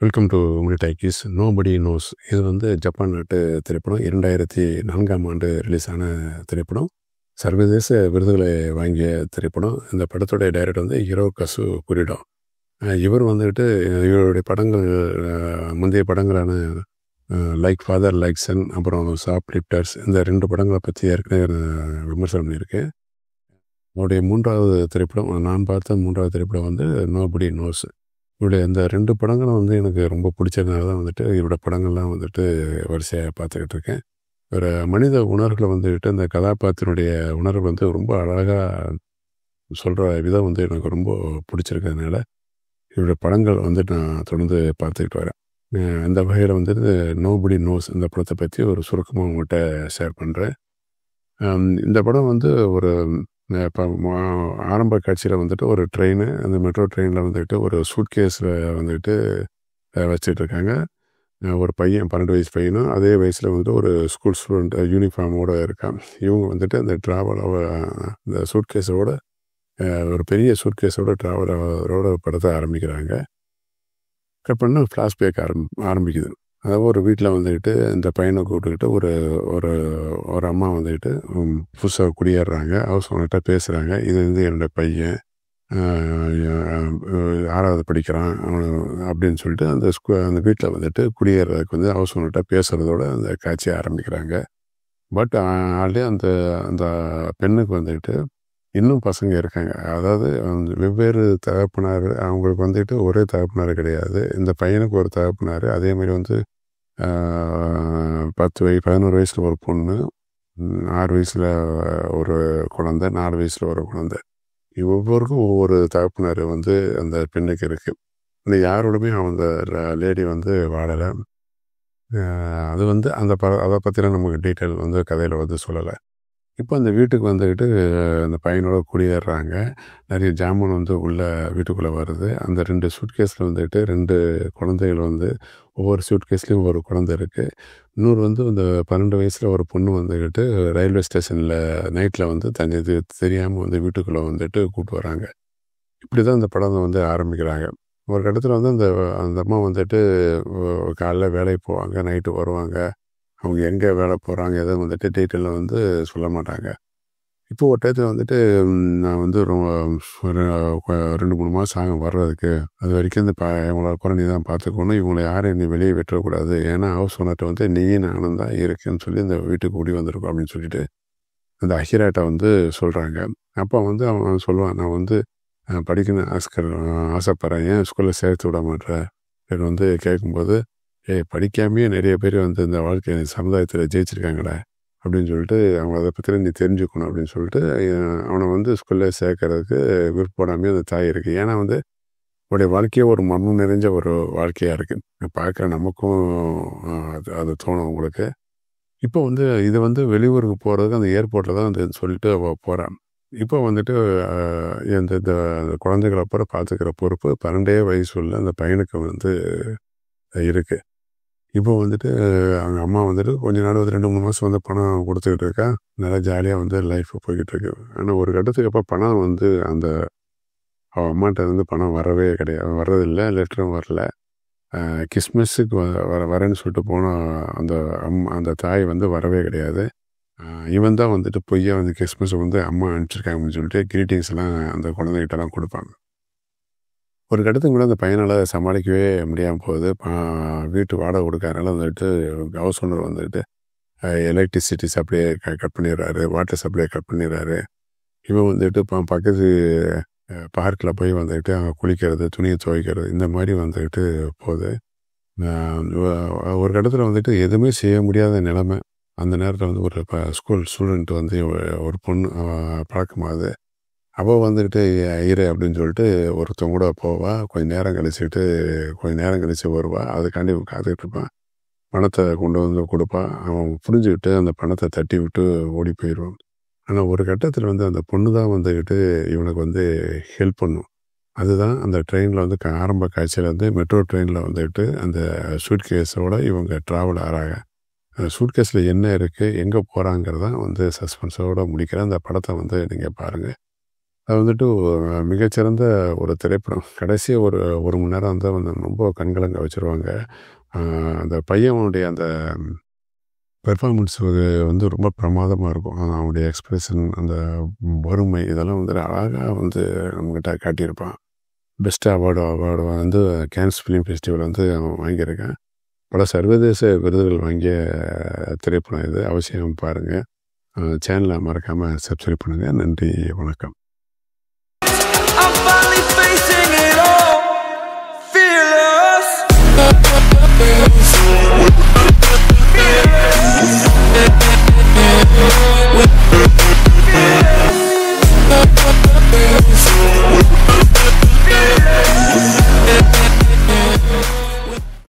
Welcome to உங்கள் டைக்கீஸ் nobody nose. இது வந்து ஜப்பான் நாட்டு திரைப்படம். 2004ஆம் ஆண்டு ரிலீஸ் ஆன திரைப்படம். சர்வதேச விருதுகளை வாங்கிய திரைப்படம். இந்த படத்துடைய டைரக்டர் வந்து ஹிரோகசு குரிடோ. இவர் வந்துக்கிட்டு இவருடைய படங்கள் முந்தைய படங்களான லைக் ஃபாதர் லைக் சன், அப்புறம் ஷாப் லிப்டர்ஸ், இந்த 2 படங்களை பற்றி ஏற்கனவே விமர்சனம் பண்ணியிருக்கேன். அவருடைய 3வது திரைப்படம், நான் பார்த்த 3வது திரைப்படம் வந்து நோபடி நோஸ். இவருடைய இந்த 2 படங்களும் வந்து எனக்கு ரொம்ப பிடிச்சதுனால தான் வந்துட்டு இவரோட படங்கள்லாம் வந்துட்டு வரிசையாக பார்த்துக்கிட்டு இருக்கேன். ஒரு மனித உணர்வுகளை வந்துக்கிட்டு அந்த கதாபாத்திரனுடைய உணர்வு வந்து ரொம்ப அழகாக சொல்கிற விதம் வந்து எனக்கு ரொம்ப பிடிச்சிருக்கிறதுனால இவருடைய படங்கள் வந்து நான் தொடர்ந்து பார்த்துக்கிட்டு வரேன். அந்த வகையில் வந்துட்டு நோபடி நோஸ் இந்த படத்தை பற்றி ஒரு சுருக்கமாக உங்கள்கிட்ட ஷேர் பண்ணுறேன். இந்த படம் வந்து ஒரு இப்போ ஆரம்ப காட்சியில் வந்துட்டு ஒரு ட்ரெயின், அந்த மெட்ரோ ட்ரெயினில் வந்துக்கிட்டு ஒரு சூட்கேஸில் வந்துக்கிட்டு வச்சுட்டு இருக்காங்க. ஒரு பையன் 12 வயசு பையனும் அதே வயசில் வந்துட்டு ஒரு ஸ்கூல் ஸ்டூடெண்ட் யூனிஃபார்மோடு இருக்கான். இவங்க வந்துட்டு அந்த இந்த சூட்கேஸோட ஒரு பெரிய சூட்கேஸோட ட்ராவலரோட படத்தை ஆரம்பிக்கிறாங்க. கட் பண்ண ஃப்ளாஷ்பேக் ஆரம்பிக்குது. அதாவது ஒரு வீட்டில் வந்துக்கிட்டு இந்த பையனை கூப்பிட்டுக்கிட்டு ஒரு அம்மா வந்துக்கிட்டு புதுசாக குடியேறுறாங்க. ஹவுஸ் ஓனர்கிட்ட பேசுகிறாங்க. இது வந்து என்னோடய பையன் 6வது படிக்கிறான் அப்படின்னு சொல்லிட்டு அந்த வீட்டில் வந்துட்டு குடியேறதுக்கு வந்து ஹவுஸ் ஓனர்கிட்ட பேசுகிறதோட அந்த காட்சியை ஆரம்பிக்கிறாங்க. பட் ஆல்ரெடி அந்த பெண்ணுக்கு வந்துக்கிட்டு இன்னும் பசங்க இருக்காங்க. அதாவது வெவ்வேறு தகப்பனார், அவங்களுக்கு வந்துட்டு ஒரே தகப்பனார் கிடையாது. இந்த பையனுக்கு ஒரு தகப்பனார், அதே மாதிரி வந்து 11 வயசில் ஒரு பொண்ணு, 6 வயசில் ஒரு குழந்தை, 4 வயசில் ஒரு குழந்தை. ஒவ்வொருக்கும் ஒவ்வொரு தகப்பனார் வந்து அந்த பெண்ணுக்கு இருக்குது. இந்த யாரோடுமே அந்த லேடி வந்து வாழலை. அது வந்து அதை பற்றிலாம் நமக்கு டீட்டெயில் வந்து கதையில் வந்து சொல்லலை. இப்போ அந்த வீட்டுக்கு வந்துக்கிட்டு அந்த பையனோட குடியேறுறாங்க. நிறைய ஜாமான் வந்து வீட்டுக்குள்ளே வருது. அந்த 2 சூட்கேஸில் வந்துக்கிட்டு 2 குழந்தைகள் வந்து ஒவ்வொரு சூட்கேஸ்லேயும் ஒரு குழந்தை இருக்குது. இன்னொரு வந்து இந்த 12 வயசில் ஒரு பொண்ணு வந்துக்கிட்டு ரயில்வே ஸ்டேஷனில் நைட்டில் வந்து இது தெரியாமல் வந்து வீட்டுக்குள்ளே வந்துட்டு கூப்பிட்டு வராங்க. இப்படி தான் இந்த படம் வந்து ஆரம்பிக்கிறாங்க. ஒரு கட்டத்தில் வந்து அந்த அம்மா வந்துட்டு காலைல வேலைக்கு போவாங்க, நைட்டு வருவாங்க. அவங்க எங்கே வேலை போகிறாங்க எதுவும் வந்துட்டு டீட்டெயிலில் வந்து சொல்ல மாட்டாங்க. இப்போது ஒரு டயத்தில் வந்துட்டு நான் வந்து ஒரு 2-3 மாதம் ஆகும் வர்றதுக்கு. அது வரைக்கும் இந்த இவங்களோட குறை நீ தான் பார்த்துக்கணும், இவங்களை யாரும் நீ வெளியே விட்டுறக்கூடாது, ஏன்னா ஹவுஸ் ஓனர்கிட்ட வந்து நீயும் நானும் தான் இருக்குன்னு சொல்லி இந்த வீட்டுக்கு கூடி வந்திருக்கோம் அப்படின்னு சொல்லிட்டு அந்த அஹிராட்ட வந்து சொல்கிறாங்க. அப்போ வந்து அவன் சொல்லுவான், நான் வந்து படிக்கணும் ஆசைப்பட்றேன், ஏன் ஸ்கூலில் சேர்த்து விட மாட்டேறேன் அப்படின்னு வந்து கேட்கும்போது, படிக்காமையே நிறைய பேர் வந்து இந்த வாழ்க்கை சமுதாயத்தில் ஜெயிச்சிருக்காங்களே அப்படின்னு சொல்லிட்டு அவங்க அதை பற்றி நீ தெரிஞ்சுக்கணும் அப்படின்னு சொல்லிட்டு அவனை வந்து ஸ்கூலில் சேர்க்கறதுக்கு விருப்பப்படாமே அந்த தாய் இருக்குது. ஏன்னா வந்து அவருடைய வாழ்க்கையே ஒரு மர்மம் நிறைஞ்ச ஒரு வாழ்க்கையாக இருக்குது. பார்க்குற நமக்கும் அது தோணும் உங்களுக்கு. இப்போ வந்து இது வந்து வெளியூருக்கு போகிறதுக்கு அந்த ஏர்போர்ட்டில் தான் வந்து சொல்லிட்டு அவள் போகிறான். இப்போ வந்துட்டு இந்த குழந்தைகளை அப்புறம் பார்த்துக்கிற பொறுப்பு 12 வயசு உள்ள அந்த பையனுக்கு வந்து இருக்குது. இப்போ வந்துட்டு அவங்க அம்மா வந்துட்டு கொஞ்ச நாள் 2-3 மாதம் வந்து பணம் கொடுத்துக்கிட்டு இருக்கா. நல்லா ஜாலியாக வந்து லைஃப் போய்கிட்டு இருக்கு. ஆனால் ஒரு கட்டத்துக்கு அப்போ பணம் வந்து அவள் அம்மாட்ட வந்து பணம் வரவே கிடையாது, வர்றதில்லை, லெட்டரும் வரல. கிறிஸ்மஸுக்கு வரேன்னு சொல்லிட்டு போன அந்த தாய் வந்து வரவே கிடையாது. இவன் தான் வந்துட்டு பொய்யா வந்து கிறிஸ்மஸ் வந்து அம்மா அனுப்பிச்சிருக்காங்க அப்படின்னு சொல்லிட்டு கிரீட்டிங்ஸ் எல்லாம் அந்த குழந்தைகிட்டலாம் கொடுப்பாங்க. ஒரு கட்டத்துக்கு கூட அந்த பையனால் சமாளிக்கவே முடியாமல் போகுது. வீட்டு வாடகை கொடுக்கறதுனால வந்துட்டு ஹவுஸ் ஓனர் வந்துட்டு எலக்ட்ரிசிட்டி சப்ளையை கட் பண்ணிடுறாரு, வாட்டர் சப்ளையை கட் பண்ணிடுறாரு. இவன் வந்துட்டு பக்கத்து பார்க்கில் போய் வந்துக்கிட்டு அங்கே குளிக்கிறது, துணியை துவைக்கிறது, இந்த மாதிரி வந்துக்கிட்டு போகுது. ஒரு கட்டத்தில் வந்துட்டு எதுவுமே செய்ய முடியாத நிலைமை. அந்த நேரத்தில் வந்து ஒரு ஸ்கூல் ஸ்டூடெண்ட் வந்து ஒரு பொண்ணு பழக்கமாகுது. அவள் வந்துக்கிட்டு ஐயரு அப்படின்னு சொல்லிட்டு ஒருத்தவங்க கூட போவா. கொஞ்சம் நேரம் கழிச்சு வருவா. அதுக்காண்டி காத்துக்கிட்டு இருப்பான். பணத்தை கொண்டு வந்து கொடுப்பான். அவன் புரிஞ்சுக்கிட்டு அந்த பணத்தை தட்டி விட்டு ஓடி போயிடுவான். ஆனால் ஒரு கட்டத்தில் வந்து அந்த பொண்ணு தான் வந்துக்கிட்டு இவனுக்கு வந்து ஹெல்ப் பண்ணும். அதுதான் அந்த ட்ரெயினில் வந்து ஆரம்ப காட்சியில் வந்து மெட்ரோ ட்ரெயினில் வந்துக்கிட்டு அந்த சூட்கேஸோடு இவங்க ட்ராவல் ஆகிறாங்க. சூட்கேஸில் என்ன இருக்குது, எங்கே போகிறாங்கிறதான் வந்து சஸ்பென்ஸோடு முடிக்கிற அந்த படத்தை வந்து நீங்கள் பாருங்கள். அது வந்துட்டு மிகச்சிறந்த ஒரு திரைப்படம். கடைசி ஒரு மணி நேரம் வந்து ரொம்ப கண்கலங்க வச்சுருவாங்க. அந்த பையனுடைய அந்த பெர்ஃபார்மன்ஸ் வந்து ரொம்ப பிரமாதமாக இருக்கும். அவனுடைய எக்ஸ்பிரஷன், அந்த வறுமை, இதெல்லாம் வந்து அழகாக வந்து நம்மக்கிட்ட காட்டியிருப்பான். பெஸ்ட் அவார்டு வந்து கேன்ஸ் ஃபிலிம் ஃபெஸ்டிவல் வந்து அவன் வாங்கியிருக்கான். பல சர்வதேச விருதுகள் வாங்கிய திரைப்படம் இது. அவசியம் பாருங்கள். சேனலை மறக்காமல் சப்ஸ்கிரைப் பண்ணுங்கள். நன்றி, வணக்கம். I'm finally facing it all, fearless.